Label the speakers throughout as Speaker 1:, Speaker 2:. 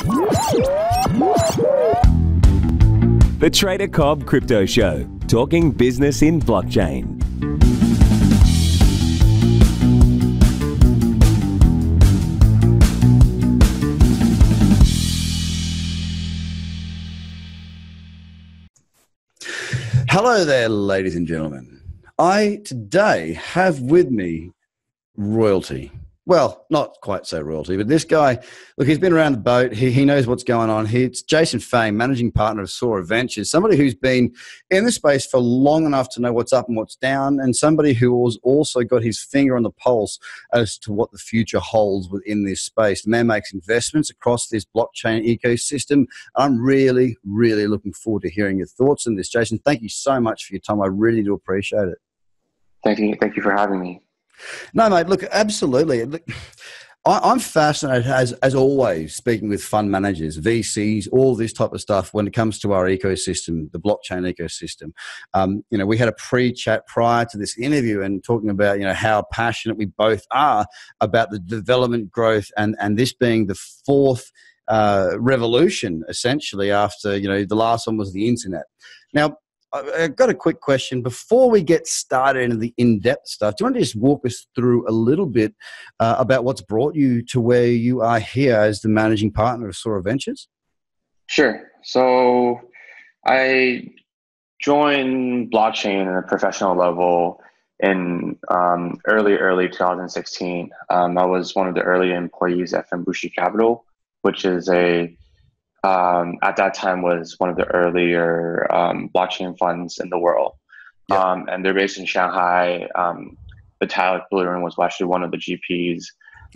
Speaker 1: The Trader Cobb Crypto Show, talking business in blockchain.
Speaker 2: Hello there, ladies and gentlemen. I today have with me royalty. Well, not quite so royalty, but this guy, look, he's been around the boat. He knows what's going on. It's Jason Fang, managing partner of Sora Ventures, somebody who's been in this space for long enough to know what's up and what's down, and somebody who has also got his finger on the pulse as to what the future holds within this space. The man makes investments across this blockchain ecosystem. I'm really, really looking forward to hearing your thoughts on this. Jason, thank you so much for your time. I really do appreciate it.
Speaker 3: Thank you for having me.
Speaker 2: No, mate, look, absolutely. Look, I'm fascinated, as always, speaking with fund managers, VCs, all this type of stuff when it comes to our ecosystem, the blockchain ecosystem. We had a pre-chat prior to this interview and talking about, how passionate we both are about the development growth and this being the fourth revolution, essentially, after, the last one was the internet. Now, I've got a quick question. Before we get started into the in-depth stuff, do you want to just walk us through a little bit about what's brought you to where you are here as the managing partner of Sora Ventures?
Speaker 3: Sure. So I joined blockchain at a professional level in early 2016. I was one of the early employees at Fenbushi Capital, which is at that time was one of the earlier blockchain funds in the world. Yep. And they're based in Shanghai. Vitalik Buterin was actually one of the GPs.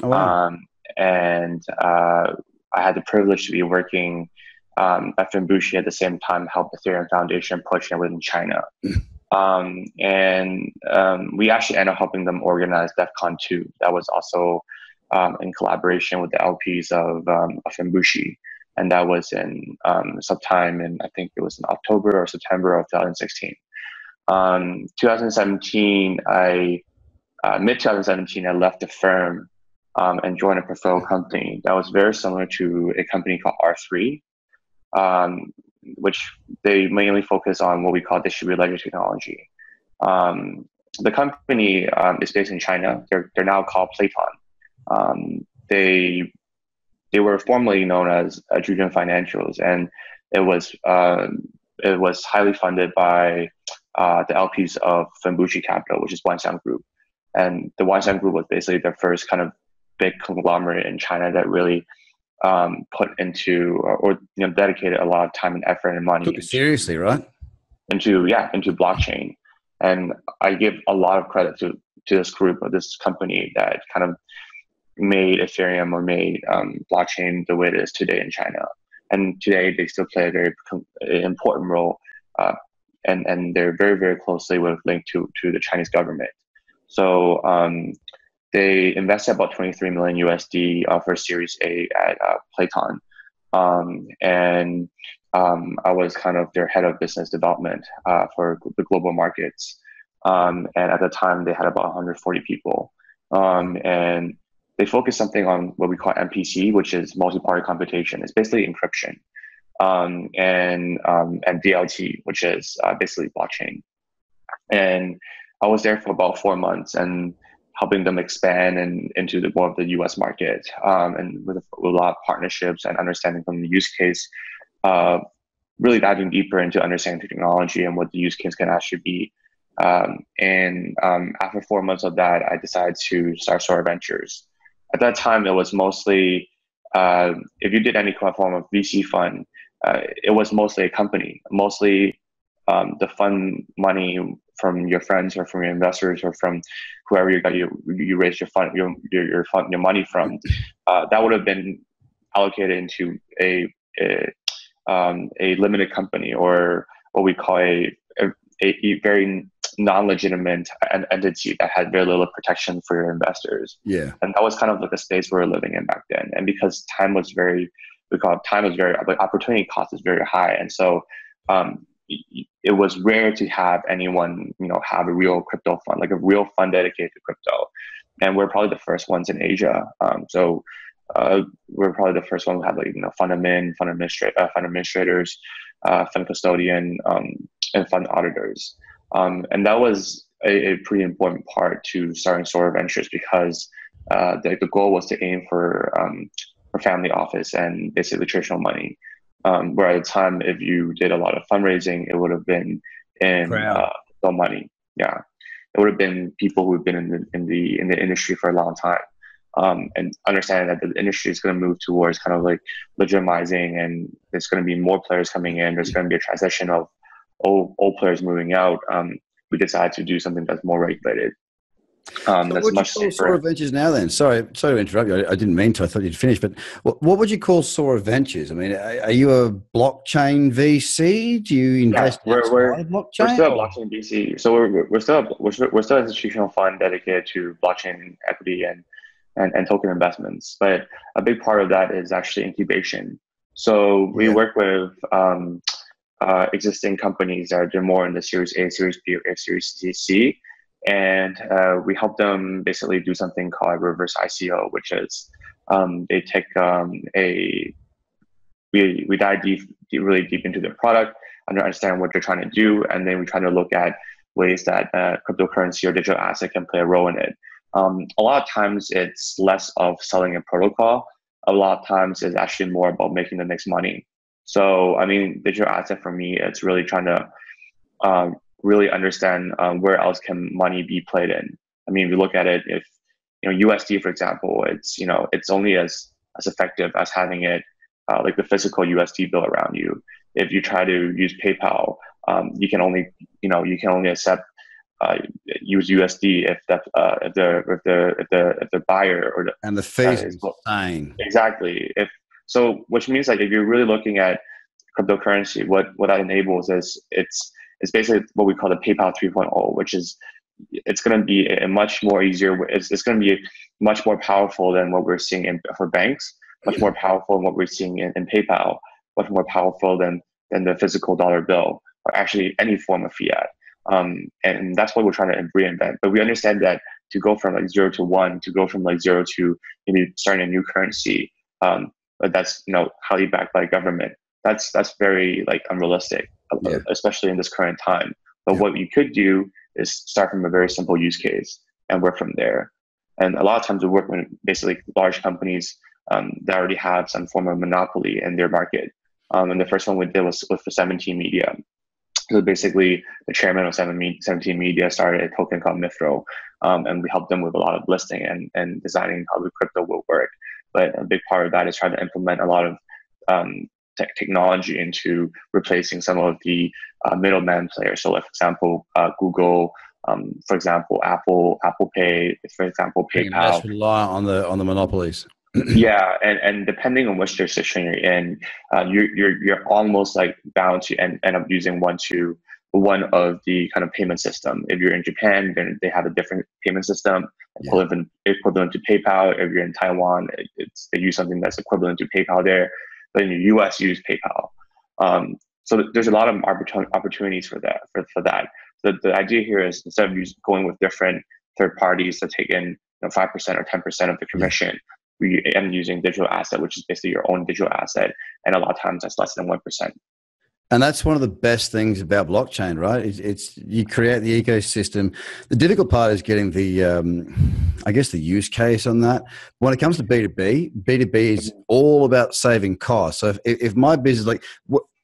Speaker 3: Oh, wow. And I had the privilege to be working at Fenbushi at the same time, help the Ethereum Foundation push it within China. We actually ended up helping them organize DEFCON 2. That was also in collaboration with the LPs of Fenbushi. And that was in sometime in, I think it was in October or September of 2016. 2017, mid-2017, I left the firm and joined a portfolio company that was very similar to a company called R3, which they mainly focus on what we call distributed ledger technology. The company is based in China. They're now called Playton. They were formerly known as Julian Financials, and it was highly funded by the LPs of Fenbushi Capital, which is Wanxiang Group. And the Wanxiang Group was basically the first kind of big conglomerate in China that really put into or dedicated a lot of time and effort and money.
Speaker 2: Took it seriously, right?
Speaker 3: Into blockchain. And I give a lot of credit to this group, or this company, that kind of made Ethereum or made blockchain the way it is today in China. And today they still play a very important role, and they're very, very closely linked to the Chinese government. So they invested about 23 million USD for Series A at Playton. And I was kind of their head of business development for the global markets. And at the time they had about 140 people. And they focus something on what we call MPC, which is multi-party computation. It's basically encryption, and DLT, which is basically blockchain. And I was there for about 4 months and helping them expand into more of the US market, and with a lot of partnerships and understanding from the use case, really diving deeper into understanding the technology and what the use case can actually be. After 4 months of that, I decided to start Sora Ventures. At that time, it was mostly, if you did any form of VC fund, it was mostly a company. Mostly the fund money from your friends or from your investors or from whoever you raised your fund, your money from, that would have been allocated into a limited company, or what we call a very non-legitimate entity that had very little protection for your investors. Yeah. And that was kind of like the space we were living in back then. And because opportunity cost is very high. And so it was rare to have anyone, have a real crypto fund, like a real fund dedicated to crypto. And we're probably the first ones in Asia. we're probably the first one to have like, fund admin, fund administrators, fund custodian, and fund auditors. And that was a pretty important part to starting Sora Ventures, because the goal was to aim for family office and basically traditional money. Where at the time, if you did a lot of fundraising, it would have been in no money. Yeah, it would have been people who've been in the industry for a long time, and understanding that the industry is going to move towards kind of like legitimizing, and there's going to be more players coming in. There's going to be a transition of old players moving out. We decided to do something that's more regulated.
Speaker 2: So
Speaker 3: that's
Speaker 2: what
Speaker 3: much
Speaker 2: do you call
Speaker 3: safer.
Speaker 2: Sora Ventures now then? Sorry to interrupt you. I didn't mean to. I thought you'd finished. But what would you call Sora Ventures? I mean, are you a blockchain VC? Do you invest outside of blockchain?
Speaker 3: We're still a blockchain VC. So we're still an institutional fund dedicated to blockchain equity and token investments. But a big part of that is actually incubation. So we work with existing companies that are more in the Series A, Series B, or Series C. And we help them basically do something called reverse ICO, which is they take we dive really deep into their product, understand what they're trying to do, and then we try to look at ways that cryptocurrency or digital asset can play a role in it. A lot of times it's less of selling a protocol. A lot of times it's actually more about making the next money. So, I mean, digital asset for me, it's really trying to really understand where else can money be played in. I mean, if you look at it, if USD, for example, it's only as effective as having it like the physical USD bill around you. If you try to use PayPal, you can only accept use USD if the buyer or
Speaker 2: the fees is insane.
Speaker 3: Exactly. Which means like if you're really looking at cryptocurrency, what that enables is it's basically what we call the PayPal 3.0, which is it's going to be a much more easier. It's going to be much more powerful than what we're seeing for banks. Much more powerful than what we're seeing in PayPal. Much more powerful than the physical dollar bill, or actually any form of fiat. And that's what we're trying to reinvent. But we understand that to go from like 0 to 1, to go from like 0 to maybe starting a new currency, that's highly backed by government. That's very like unrealistic, especially in this current time. But what you could do is start from a very simple use case and work from there. And a lot of times we work with basically large companies that already have some form of monopoly in their market. And the first one we did was with 17 Media. So basically, the chairman of 17 Media started a token called Mithro, and we helped them with a lot of listing and designing how the crypto will work. But a big part of that is trying to implement a lot of technology into replacing some of the middleman players. So, like, for example, Google, for example, Apple Pay, for example, PayPal.
Speaker 2: Less rely on the monopolies.
Speaker 3: Yeah, and depending on which jurisdiction you're in, you're almost like bound to end up using one of the kind of payment system. If you're in Japan, then they have a different payment system equivalent to PayPal. If you're in Taiwan, they use something that's equivalent to PayPal there. But in the US, you use PayPal. So there's a lot of opportunities for that. The idea here is, instead of going with different third parties to take in 5% or 10% of the commission, we am using digital asset, which is basically your own digital asset, and a lot of times that's less than 1%.
Speaker 2: And that's one of the best things about blockchain, right? It's you create the ecosystem. The difficult part is getting the, I guess, the use case on that. When it comes to B2B is all about saving costs. So if my business, like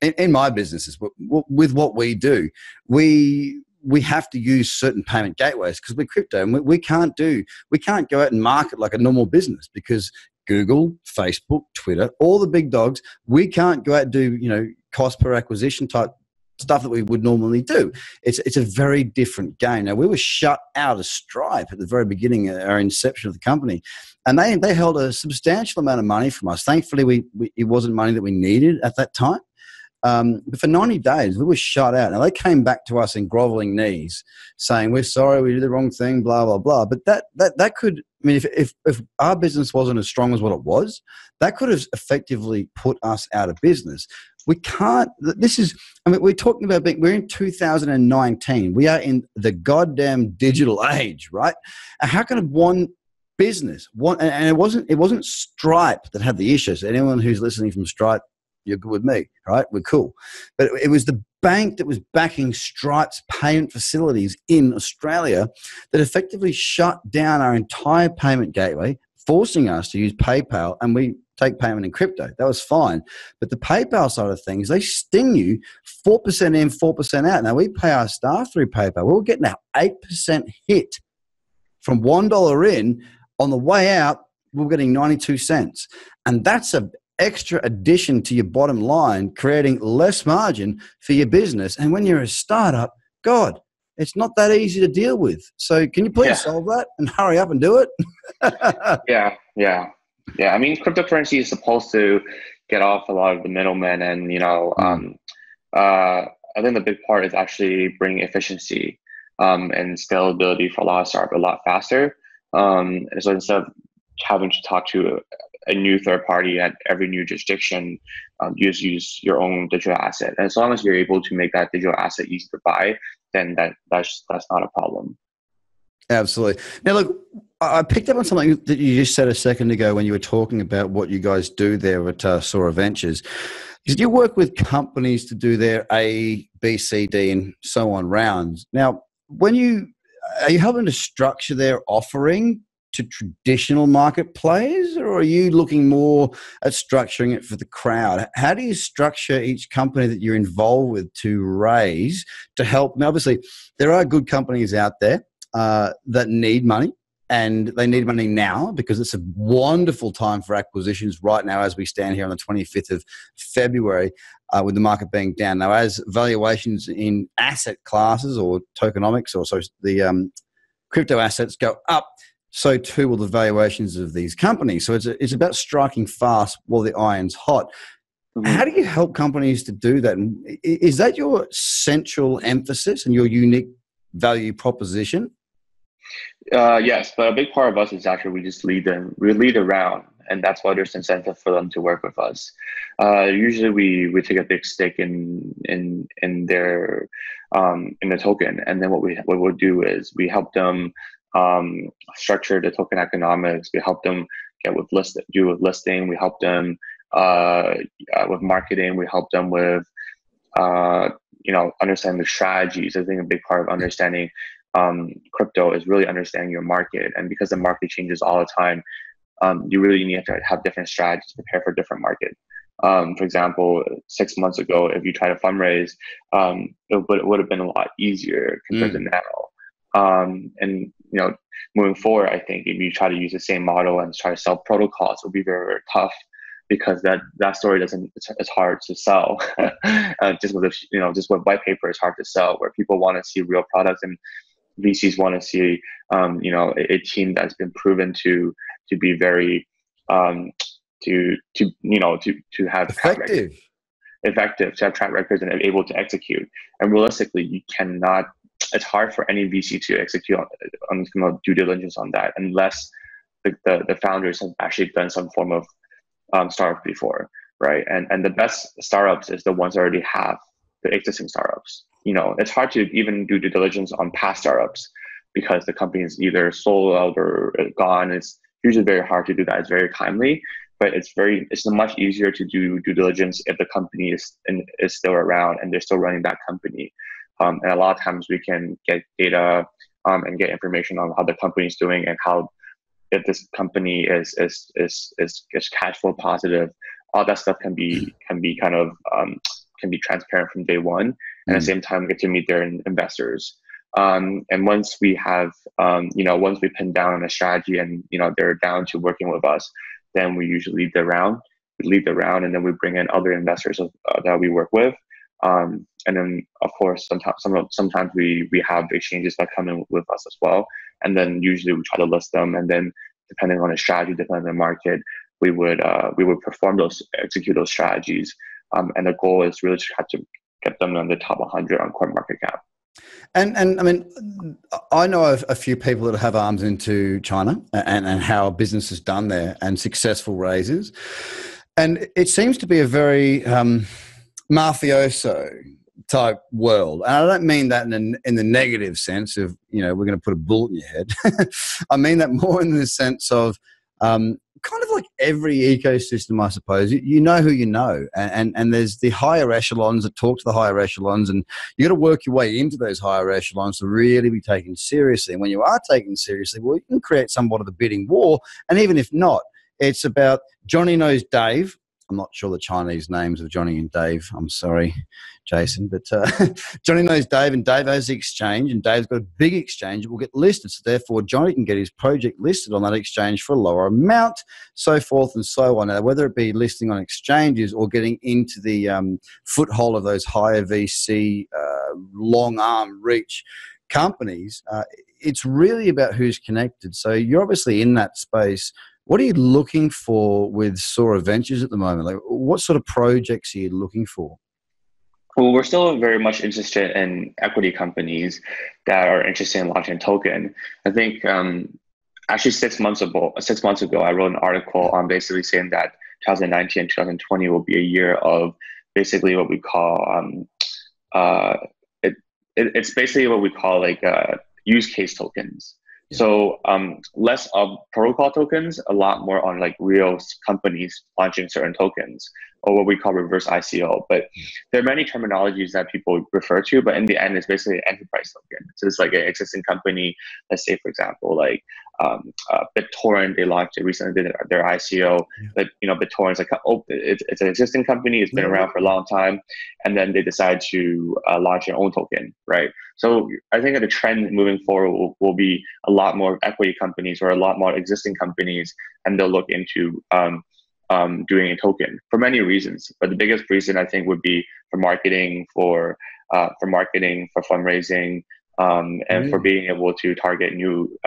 Speaker 2: in my businesses, with what we do, we have to use certain payment gateways because we're crypto, and we can't go out and market like a normal business, because Google, Facebook, Twitter, all the big dogs, we can't go out and do cost per acquisition type stuff that we would normally do. It's a very different game. Now, we were shut out of Stripe at the very beginning of our inception of the company, and they held a substantial amount of money from us. Thankfully, it wasn't money that we needed at that time. But for 90 days, we were shut out. Now, they came back to us in groveling knees saying, we're sorry, we did the wrong thing, blah, blah, blah. But that could, I mean, if our business wasn't as strong as what it was, that could have effectively put us out of business. We can't, we're talking about we're in 2019. We are in the goddamn digital age, right? How can one business. And it wasn't Stripe that had the issues. Anyone who's listening from Stripe, you're good with me, right? We're cool. But it was the bank that was backing Stripe's payment facilities in Australia that effectively shut down our entire payment gateway, forcing us to use PayPal, and we take payment in crypto. That was fine. But the PayPal side of things, they sting you 4% in, 4% out. Now, we pay our staff through PayPal. We're getting an 8% hit from $1 in. On the way out, we're getting 92 cents. And that's an extra addition to your bottom line, creating less margin for your business. And when you're a startup, God, it's not that easy to deal with. So can you please solve that and hurry up and do it?
Speaker 3: Yeah. I mean, cryptocurrency is supposed to get off a lot of the middlemen, and I think the big part is actually bringing efficiency and scalability for a lot of startups a lot faster. And so instead of having to talk to a new third party at every new jurisdiction, you just use your own digital asset. And as long as you're able to make that digital asset easy to buy, then that's not a problem.
Speaker 2: Absolutely. Now, look, I picked up on something that you just said a second ago when you were talking about what you guys do there at Sora Ventures. Because you work with companies to do their A, B, C, D, and so on rounds. Now, are you helping to structure their offering to traditional market players, or are you looking more at structuring it for the crowd? How do you structure each company that you're involved with to raise to help? Now, obviously, there are good companies out there that need money, and they need money now because it's a wonderful time for acquisitions right now as we stand here on the 25th of February with the market being down. Now, as valuations in asset classes or tokenomics or so the crypto assets go up, so too will the valuations of these companies. So it's about striking fast while the iron's hot. Mm-hmm. How do you help companies to do that? And is that your central emphasis and your unique value proposition?
Speaker 3: Yes, but a big part of us is actually we just lead them. We lead around, and that's why there's incentive for them to work with us. Usually, we take a big stake in their in the token, and then what we'll do is we help them structure the token economics. We help them with listing. We help them with marketing. We help them with understanding the strategies. I think a big part of understanding crypto is really understanding your market, and because the market changes all the time, you really need to have different strategies to prepare for different market. For example, 6 months ago, if you try to fundraise, it would have been a lot easier compared to now. And moving forward, I think if you try to use the same model and try to sell protocols, it'll be very, very tough because that story it's hard to sell. Just with white paper, it's hard to sell, where people want to see real products and VCs want to see a team that's been proven to be very to have effective, to have track records and able to execute. And realistically, you cannot. It's hard for any VC to execute on due diligence on that unless the founders have actually done some form of startup before, right? And the best startups is the ones that already have the existing startups. It's hard to even do due diligence on past startups because the company is either sold out or gone. It's usually very hard to do that. It's very timely, but it's much easier to do due diligence if the company is still around and they're still running that company. And a lot of times we can get data and get information on how the company is doing and how if this company is cash flow positive. All that stuff can be kind of can be transparent from day one, and at the same time get to meet their investors. And once we have once we pin down a strategy and they're down to working with us, then we usually lead the round. We lead the round, and then we bring in other investors that we work with. And then of course sometimes we have exchanges that come in with us as well, and then usually we try to list them, and then depending on the strategy, depending on the market, we would execute those strategies, and the goal is really to try to get them on the top 100 on coin market cap.
Speaker 2: And I mean, I know a few people that have arms into China and how business is done there and successful raises, and it seems to be a very mafioso type world. And I don't mean that in the negative sense of, we're going to put a bullet in your head. I mean that more in the sense of kind of like every ecosystem, I suppose. You know who you know. And there's the higher echelons that talk to the higher echelons, and you got to work your way into those higher echelons to really be taken seriously. And when you are taken seriously, well, you can create somewhat of a bidding war. And even if not, it's about Johnny knows Dave. I'm not sure the Chinese names of Johnny and Dave. I'm sorry, Jason. But Johnny knows Dave, and Dave has the exchange, and Dave's got a big exchange that will get listed. So therefore, Johnny can get his project listed on that exchange for a lower amount, so forth and so on. Now, whether it be listing on exchanges or getting into the foothold of those higher VC, long arm reach companies, it's really about who's connected. So you're obviously in that space. What are you looking for with Sora Ventures at the moment? Like, what sort of projects are you looking for?
Speaker 3: Well, we're still very much interested in equity companies that are interested in launching a token. I think actually 6 months ago, I wrote an article on basically saying that 2019 and 2020 will be a year of basically what we call it's basically what we call like use case tokens. Yeah. So less of protocol tokens, a lot more on like real companies launching certain tokens, or what we call reverse ICO. But there are many terminologies that people refer to, but in the end, it's basically an enterprise token. So it's like an existing company. Let's say, for example, like BitTorrent, they recently did their ICO. But BitTorrent's like, it's an existing company. It's been around for a long time, and then they decide to launch their own token, right? So I think that the trend moving forward will be a lot more equity companies or a lot more existing companies, and they'll look into doing a token for many reasons. But the biggest reason I think would be for marketing, for fundraising, and for being able to target new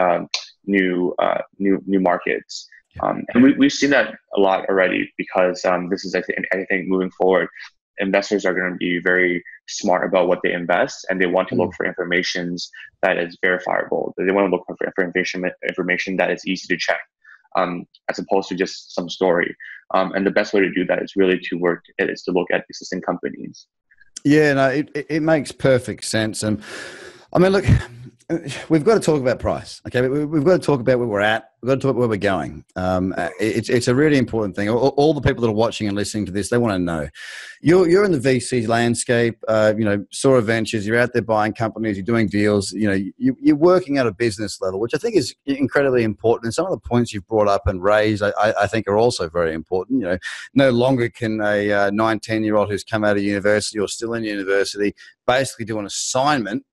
Speaker 3: markets. And we've seen that a lot already, because this is I think moving forward, investors are going to be very smart about what they invest, and they want to look for information that is verifiable. They want to look for information that is easy to check, as opposed to just some story. And the best way to do that is really to look at existing companies. Yeah,
Speaker 2: no, it makes perfect sense. And I mean, look, we've got to talk about price. Okay, we've got to talk about where we're at. We've got to talk about where we're going. It's a really important thing. All the people that are watching and listening to this, they want to know. You're in the VC landscape. Sora Ventures. You're out there buying companies. You're doing deals. You're working at a business level, which I think is incredibly important. And some of the points you've brought up and raised, I think, are also very important. No longer can a 9-10-year-old who's come out of university or still in university basically do an assignment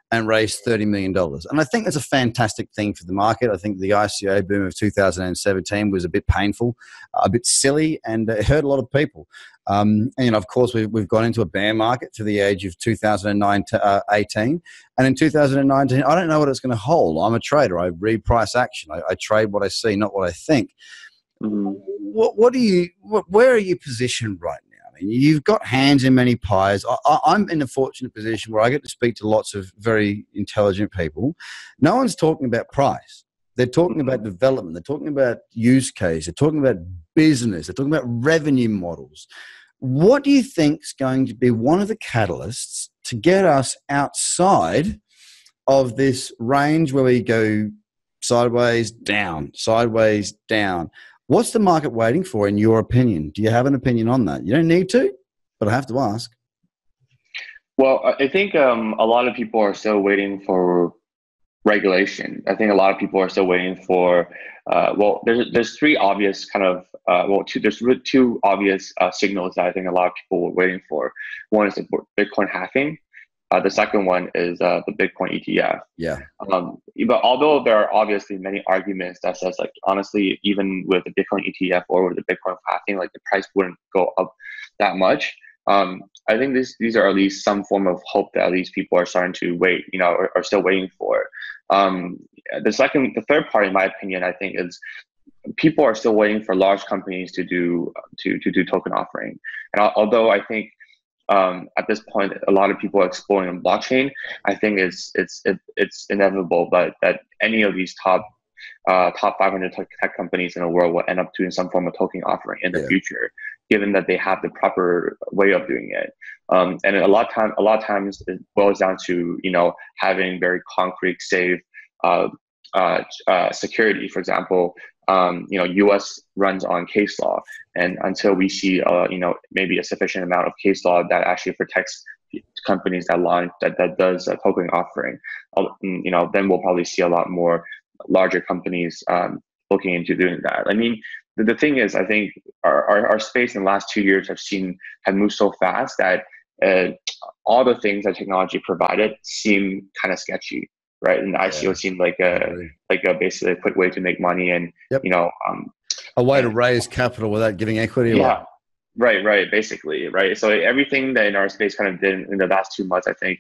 Speaker 2: and raise $30 million. And I think that's a fantastic thing for the market. I think the ICO boom of 2017 was a bit painful, a bit silly, and it hurt a lot of people. And of course, we've gone into a bear market to the age of 2009 to 18. And in 2019, I don't know what it's going to hold. I'm a trader. I read price action. I trade what I see, not what I think. Where are you positioned right now? You've got hands in many pies. I'm in a fortunate position where I get to speak to lots of very intelligent people. No one's talking about price. They're talking about development. They're talking about use case. They're talking about business. They're talking about revenue models. What do you think is going to be one of the catalysts to get us outside of this range where we go sideways, down, sideways, down? What's the market waiting for, in your opinion? Do you have an opinion on that? You don't need to, but I have to ask.
Speaker 3: Well, I think a lot of people are still waiting for regulation. I think a lot of people are still waiting for, there's three obvious kind of, there's two obvious signals that I think a lot of people were waiting for. One is the Bitcoin halving. The second one is the Bitcoin ETF.
Speaker 2: Yeah.
Speaker 3: But although there are obviously many arguments that says, like, honestly, even with the Bitcoin ETF or with the Bitcoin halving, like, the price wouldn't go up that much. I think these are at least some form of hope that at least people are starting to wait, are still waiting for. The third part, in my opinion, I think, is people are still waiting for large companies to do token offering. And although I think at this point a lot of people are exploring on blockchain, I think it's inevitable that any of these top 500 tech companies in the world will end up doing some form of token offering in the future. given that they have the proper way of doing it. And a lot of times it boils down to, having very concrete, safe security. For example, U.S. runs on case law, and until we see, maybe a sufficient amount of case law that actually protects companies that does token offering, then we'll probably see a lot more larger companies looking into doing that. I mean, the thing is, I think our space in the last 2 years have moved so fast that all the things that technology provided seem kind of sketchy, right? And ICO seemed like basically a quick way to make money, and
Speaker 2: a way to raise capital without giving equity away.
Speaker 3: Yeah, right, basically, right. So everything that in our space kind of did in the last 2 months, I think,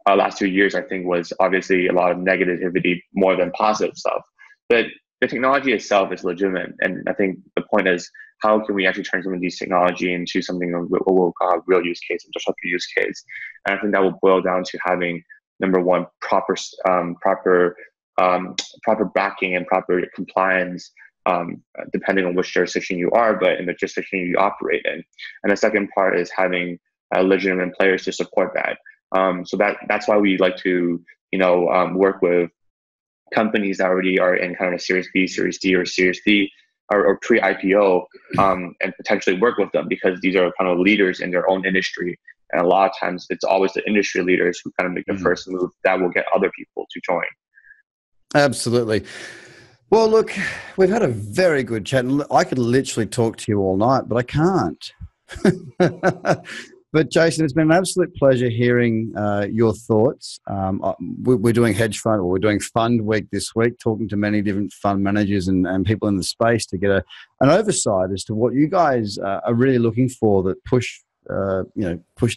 Speaker 3: last 2 years, I think, was obviously a lot of negativity more than positive stuff. But the technology itself is legitimate, and I think the point is, how can we actually turn some of these technology into something what we'll call a real use case, a disruptive use case? And I think that will boil down to having, number one, proper backing and proper compliance, depending on which jurisdiction you are, but in the jurisdiction you operate in. And the second part is having legitimate players to support that. So that's why we like to, work with companies that already are in kind of a Series B, Series D, or Series D, or pre-IPO, and potentially work with them, because these are kind of leaders in their own industry. And a lot of times it's always the industry leaders who kind of make the first move that will get other people to join.
Speaker 2: Absolutely. Well, look, we've had a very good chat. I could literally talk to you all night, but I can't. But Jason, it's been an absolute pleasure hearing your thoughts. We're doing hedge fund, or we're doing fund week this week, talking to many different fund managers and people in the space to get an oversight as to what you guys are really looking for that push the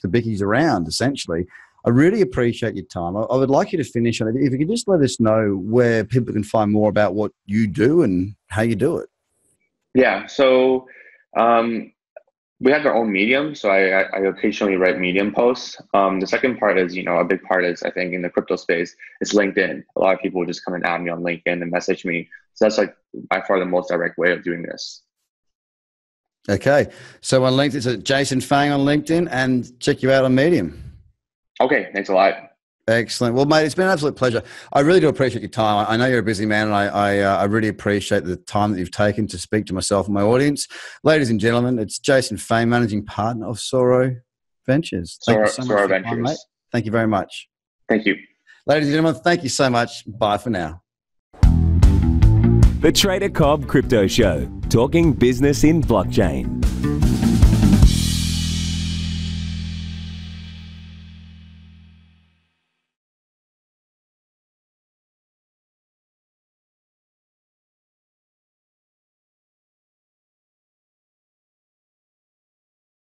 Speaker 2: bickies around, essentially. I really appreciate your time. I would like you to finish on it. If you could just let us know where people can find more about what you do and how you do it.
Speaker 3: Yeah. So we have our own Medium. So I occasionally write Medium posts. The second part is, a big part is, I think, in the crypto space, it's LinkedIn. A lot of people just come and add me on LinkedIn and message me. So that's like by far the most direct way of doing this. Okay.
Speaker 2: So on LinkedIn, it's Jason Fang on LinkedIn, and check you out on Medium.
Speaker 3: Okay. Thanks a lot.
Speaker 2: Excellent. Well, mate, it's been an absolute pleasure. I really do appreciate your time. I know you're a busy man, and I really appreciate the time that you've taken to speak to myself and my audience. Ladies and gentlemen, it's Jason Fang, Managing Partner of Soro Ventures. Thank you so much for your time, mate. Thank you very much.
Speaker 3: Thank you.
Speaker 2: Ladies and gentlemen, thank you so much. Bye for now.
Speaker 1: The Trader Cobb Crypto Show, talking business in blockchain.